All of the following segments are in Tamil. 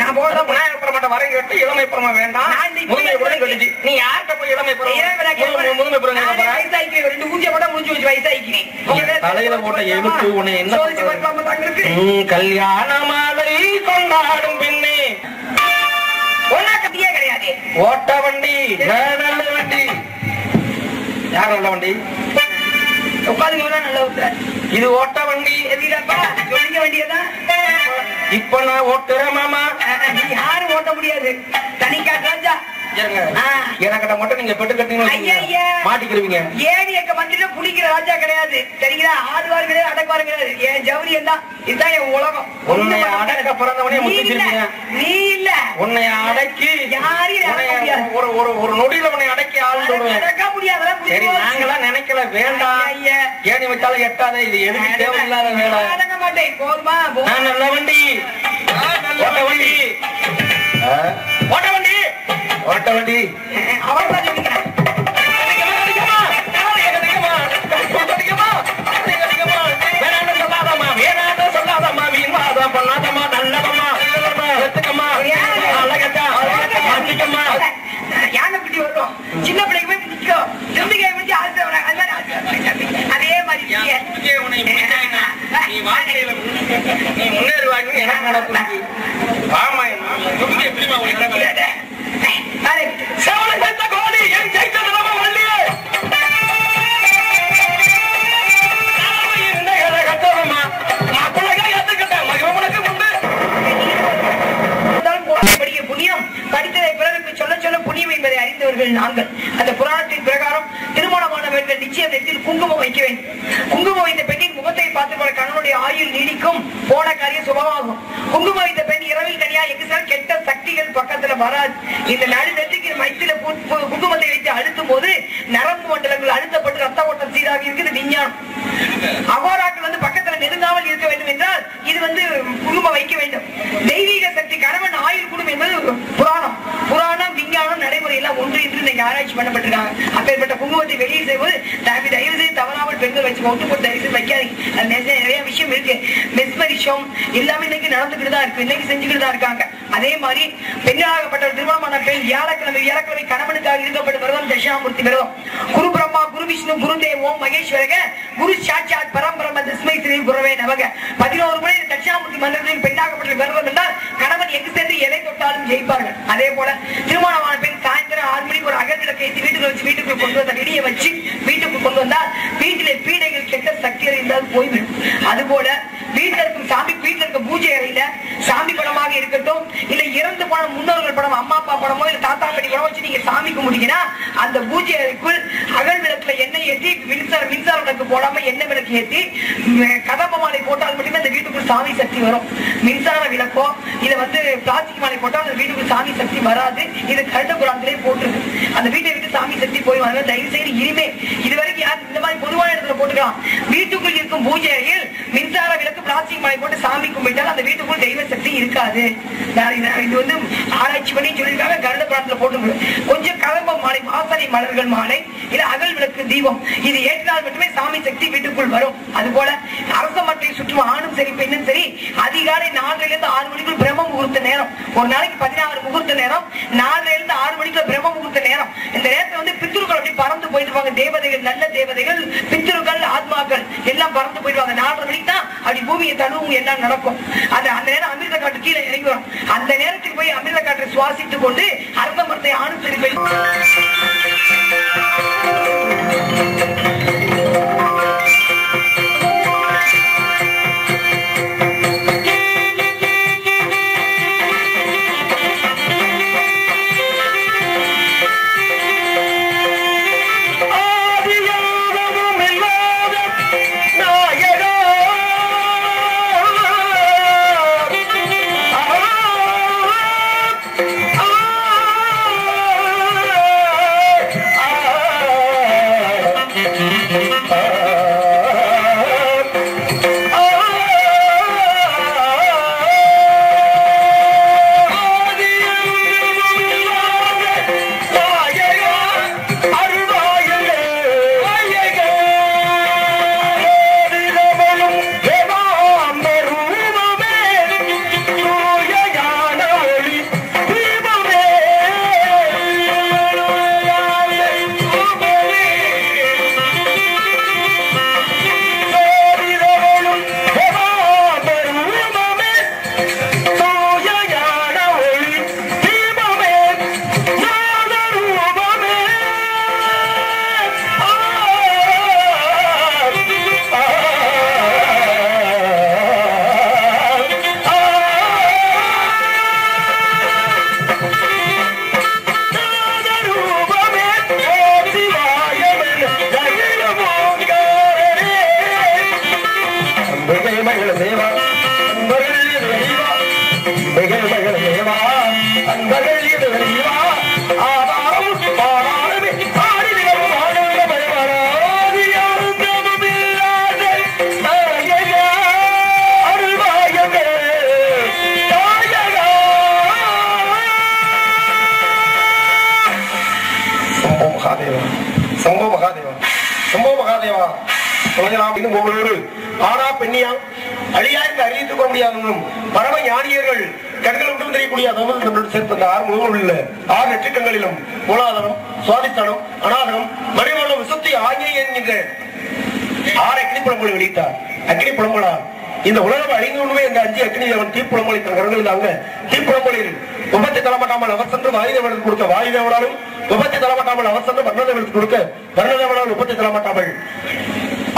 நான் போட விநாயகர் பெருமாட்ட வரை கேட்டு இளமை பெருமா வேண்டாம் முதுமை புறம் கட்டுச்சு. நீ யார்கிட்ட போய் இளமை பெருமா முதுமை புறம் வயசாக்கி 2 ஊசிய போட்டா முடிஞ்சு வச்சு வயசாக்கி தலையில போட்ட எழுத்து உன்னை என்ன கல்யாண மாலை கொண்டாடும் பின்னே கத்தியே கிடையாது. ஓட்ட வண்டி நல்ல வண்டி யார் நல்ல வண்டி உட்காந்து நல்ல இது ஓட்ட வண்டி சொல்லிக்க வேண்டியதான். இப்ப நான் ஓட்டுறேன் மாமா. யாரும் ஓட்ட முடியாது. தனிக்காட்டு ராஜா எனக்கிட்ட மட்டும் நீங்க பெட்டு கட்டிங்க மாட்டிக்கிறீங்க. ஏடி எங்க மந்திர புடிக்கிற ராஜா கிடையாது சரிங்களா. ஆடுவாரு கிடையாது அடக்குவாரு கிடையாது. என் ஜவுரியம் தான். இதுதான் என் உலகம். உன்னை அடக்க பிறந்தவனே முட்டிச்சிருக்கீங்க. நீ இல்ல உன்னை அடக்கி ஒரு நொடியில உன்னை அடக்கி ஆளுடுவேன். அடக்க முடியாது. சரி நாங்கெல்லாம் நினைக்கல வேண்டாம். ஏணி வச்சாலும் எட்டாத. இது எதுக்கு தேவையில்லாத வேலை. அடங்க மாட்டேன் போதுமா. நான் நல்ல வண்டி ஓட்ட வண்டி ஓட்ட வண்டி ஓட்ட வண்டி அவர்தான் சொல்லிக்கிறேன். யானை வரும் சின்ன பிள்ளைக்கு போய் நிற்கும். நம்பிக்கை பிடிச்சி அதே மாதிரி முன்னேறுவாங்க எனக்கு நடக்கும். படித்ததை பிறகு சொல்ல சொல்ல புண்ணியம் என்பதை அறிந்தவர்கள் நாங்கள். அந்த புராணத்தின் பிரகாரம் திருமணமானவர்கள் நிச்சயத்தில் குங்குமம் வைக்க வேண்டும். குங்குமம் வைத்த பெண்ணின் முகத்தை பார்த்து கண்ணனுடைய ஆயுள் நீடிக்கும். போன காரியம் சுபமாகும். குங்குமம் வைத்த பெண் இரவில் தனியா எங்கு கெட்ட சக்திகள் பக்கத்துல வராது. இந்த நடு நெற்றிக்கு மைத்தில குங்குமத்தை வைத்து அழுத்தும் போது நரம்பு மண்டலங்கள் அழுத்தப்பட்டு ரத்த ஓட்டம் சீராக இருக்குது விஞ்ஞானம். அகோராக்கள் பக்கத்துல நெருங்காமல் இருக்க வேண்டும் என்றால் இது குங்குமம் வைக்க வேண்டும். தெய்வீக சக்தி கணவன் ஆயுள் கூடும் என்பது புராணம். புராணம் விஞ்ஞானம் நடைமுறை எல்லாம் ஒன்று என்று இன்னைக்கு ஆராய்ச்சி பண்ணப்பட்டிருக்காங்க. அப்பேற்பட்ட குங்குமத்தை வெளியே செய்வது தயவு செய்து தவறாமல் பெண்கள் வச்சு ஒட்டு போட்டு தயவு செய்து வைக்காதீங்க. நிறைய விஷயம் இருக்கு. மெஸ்மரிஷம் எல்லாமே இன்னைக்கு நடந்துகிட்டு தான் இருக்கு. இன்னைக்கு செஞ்சுக்கிட்டு தான் இருக்காங்க. அதே மாதிரி பெண்ணாகப்பட்ட திருமணமான பெண் வியாழக்கிழமை கணவனுக்காக இருக்கப்பட்ட விரதம் தட்சிணாமூர்த்தி விரதம். குரு பிரம்மா குரு விஷ்ணு குரு தேவோம் மகேஸ்வரக குரு சாட்சாத் பரம்பிரம தஸ்மை ஸ்ரீ குருவே நமக 11 முறை தட்சிணாமூர்த்தி மந்திரத்தில் பெண்ணாகப்பட்ட விரதம் என்றால் கணவன் எங்கு சென்று எதை தொட்டாலும் ஜெயிப்பார்கள். அதே போல திருமணமான பெண் சாயந்தரம் 6 மணிக்கு ஒரு அகத்திலக்கை வீட்டுக்கு வச்சு வீட்டுக்குள் கொண்டு வந்த வெளியே வச்சு வீட்டுக்குள் கொண்டு வந்தால் வீட்டிலே பீடைகள் கெட்ட சக்திகள் இருந்தால் போய்விடும். அதுபோல வீட்டில் இருக்கும் சாமி வீட்டில் இருக்க பூஜை அறையில சாமி படமாக இருக்கட்டும் இல்ல இறந்து போன முன்னோர்கள் படம் அம்மா அப்பா படமோ இல்ல தாத்தா பாட்டி படம் வச்சு நீங்க சாமி கும்பிட்டீங்கன்னா அந்த பூஜை அறைக்குள் அகல் விளக்குல எண்ணெய் ஏற்றி மின்சார விளக்கு போடாம எண்ணெய் விளக்கு ஏற்றி கதம்ப மாலை போட்டால் மட்டுமே அந்த வீட்டுக்குள் சாமி சக்தி வரும். மின்சார விளக்கோ இல்ல பிளாஸ்டிக் மாலை போட்டால் அந்த வீட்டுக்குள் சாமி சக்தி வராது. இது கருட புராணத்திலே போட்டிருக்கு. அந்த வீட்டை விட்டு சாமி சக்தி போய்வாங்க. தயவு செய்து இனிமே இதுவரைக்கும் யார் இந்த மாதிரி பொதுவான இடத்துல போட்டுக்கலாம். வீட்டுக்குள் இருக்கும் பூஜை அறையில் மின்சார விளக்கு பிளாஸ்டிக் மாலை போட்டு சாமி கும்பிட்டால் அந்த வீட்டுக்குள் தெய்வ சக்தி இருக்காது. இது ஆராய்ச்சி பண்ணி சொல்லியிருக்காங்க. கருட புராணத்துல போட்டு கொஞ்சம் கதம்ப மாலை வாசனை மலர்கள் மாலை இல்ல அகல் விளக்கு தீபம் இது ஏற்றால் மட்டுமே சாமி சக்தி வீட்டுக்குள் வரும். அதுபோல அரச மட்டை சுற்றும் ஆணும் சரி பெண்ணும் சரி அதிகாலை 4 6 மணிக்குள் பிரம்ம முகூர்த்த நேரம். ஒரு நாளைக்கு 16 முகூர்த்த நேரம். 4 6 மணிக்குள்ள பிரம்ம முகூர்த்த நேரம். இந்த நேரத்துல பித்ருக்கள் அப்படி பறந்து போயிடுவாங்க. தேவதைகள் நல்ல தேவதைகள் பித்ருக்கள் ஆத்மாக்கள் எல்லாம் பறந்து போயிடுவாங்க. 4 மணிக்கு தான் அப்படி பூமியை தழுவும் எல்லாம் நடக்கும். அந்த நேரம் அமிர்த காற்று கீழே இறங்கி வரும். அந்த நேரத்துக்கு போய் அமிர்த காற்றை சுவாசித்துக் கொண்டு அரச மரத்தை ஆணும் சரி பெண் தேவா அன்பர்கள் இது அறிவா ஆதாரம் பாடாமே பாடி சம்போ மகாதேவா சம்போ மகாதேவா உலகலாம் இன்னும் ஒவ்வொரு ஆனா பெண்ணியா அழியா என்று அறிவித்துக் கொள்ள முடியாதவனும் பரம ஞானியர்கள் கண்கள் விட்டு தெரியக்கூடிய அதோடு சேர்த்த அந்த 6 முகங்கள் உள்ள 6 நெற்றிக்கங்களிலும் மூலாதாரம் சுவாதித்தனம் அநாதகம் மணிமண்டலம் விசுத்தி ஆகிய என்கின்ற 6 அக்னி புலம்புகளை வெளியிட்டார். அக்னி புலம்புகளால் இந்த உலகம் அறிந்து கொண்டுமே இந்த 5 அக்னி அவன் தீப்புலம்புகளை தன் கரங்களில் தாங்க தீப்புலம்புகளில் விபத்தை தரமாட்டாமல் அவர் சென்று வாயுதேவனுக்கு கொடுக்க வாயுதேவனாலும் விபத்தை தரமாட்டாமல் அவர் சென்று வர்ணதேவனுக்கு கொடுக்க வர்ணதேவனாலும் விபத்தை தரமாட்டாமல்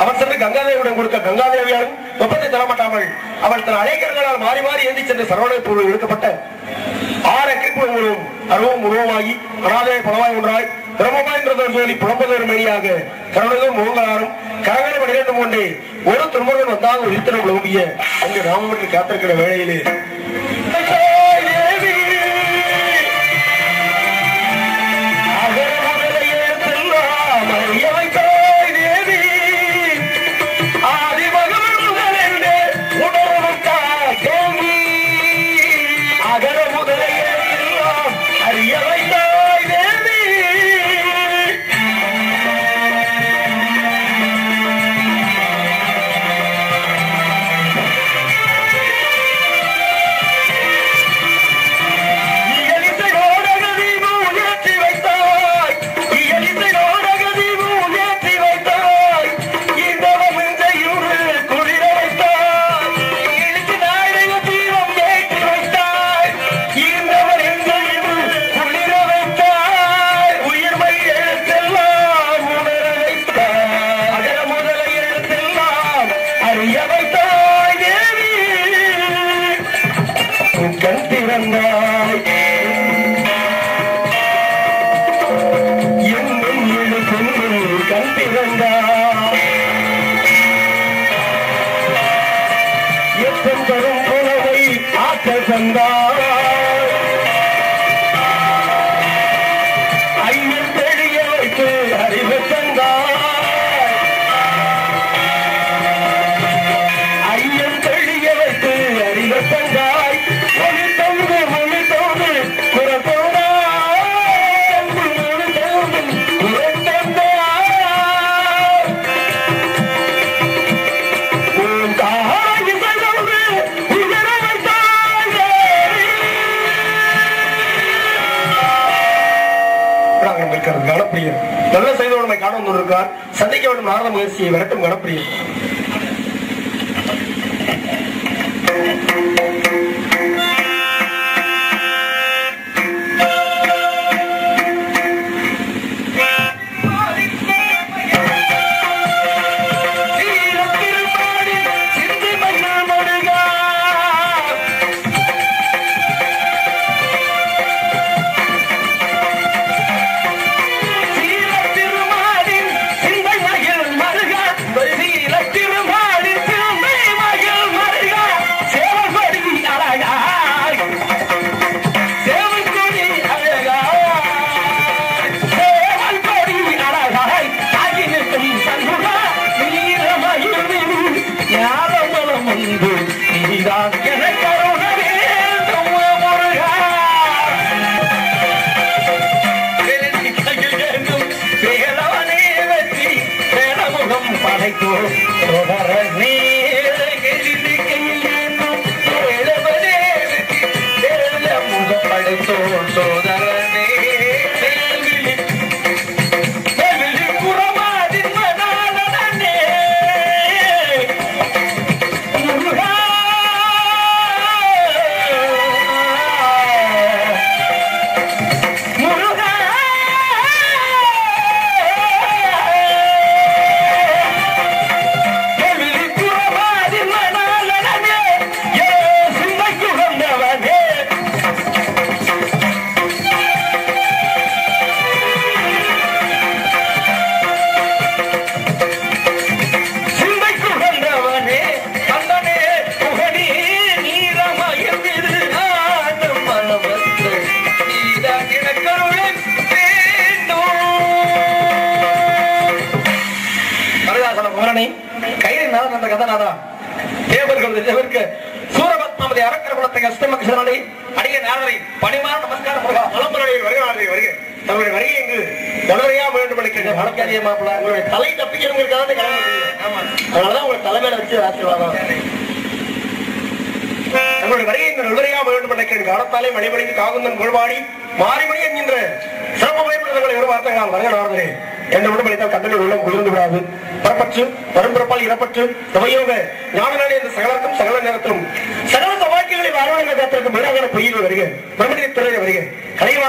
அவர் சென்று கங்காதேவிடம் கொடுக்க கங்காதேவியாலும் விபத்தை தரமாட்டாமல் அவள் தன் அழைக்கர்களால் மாறி மாறி ஏந்தி சென்று சரவண பொருள் எடுக்கப்பட்ட 6 அக்கிரிப்புலங்களும் அருவம் உருவமாகி அனாதே பலவாய் ஒன்றாய் பிரம்மமாய் என்ற சொல்லி புலம்பதொரு மணியாக கருணையும் முகங்களாரும் கரங்களை 12 கொண்டே ஒரு திருமுருகன் வந்தாக உயிர்த்தனம் விளம்பிய அங்கு ராமவற்றில் காத்திருக்கிற வேளையிலே நல்ல செய்தோடு காண வந்திருக்கார். சந்திக்க வேண்டும் நாரத முயற்சியை விரட்டும் கணப்பிரியர். அந்த கதநாதா தேவர்கள் தேவருக்கு சூரபத்மாவதி அரக்கர குலத்தை அஷ்டமக்ஷரனை அடிய நாரரை பணிமான நமஸ்காரம் மலம்புரையில் வருகிறார்கள் வருக தங்களுடைய வருகை எங்கு தொடரையா வேண்டும் நினைக்கிறேன் வணக்காதிய மாப்பிள்ள உங்களுடைய தலை தப்பிக்கிறவங்களுக்காக அதனாலதான் உங்களை தலைமையில வச்சு ஆசீர்வாதம் தங்களுடைய வருகை எங்கள் நுழையா வேண்டும் நினைக்கிறேன் காலத்தாலே மணிமணிக்கு காகுந்தன் கோள்வாடி மாறிமணி என்கின்ற சிறப்பு பயன்படுத்தங்களை ஒரு வார்த்தைகள் வருக நாரதரே என்ற விடுபடித்தால் கண்டனில் உள்ளம் குளிர்ந்து விடாது பரப்பற்று வரும்பிறப்பால் இறப்பற்று சபையோக ஞானநாளே என்ற சகலருக்கும் சகல நேரத்திலும் சகல சவாக்கியங்களை வாரவர்கள் காத்திருக்கும் மீனாகர பொய்யில் வருக பிரம்மணி துறையை வருக கலைவா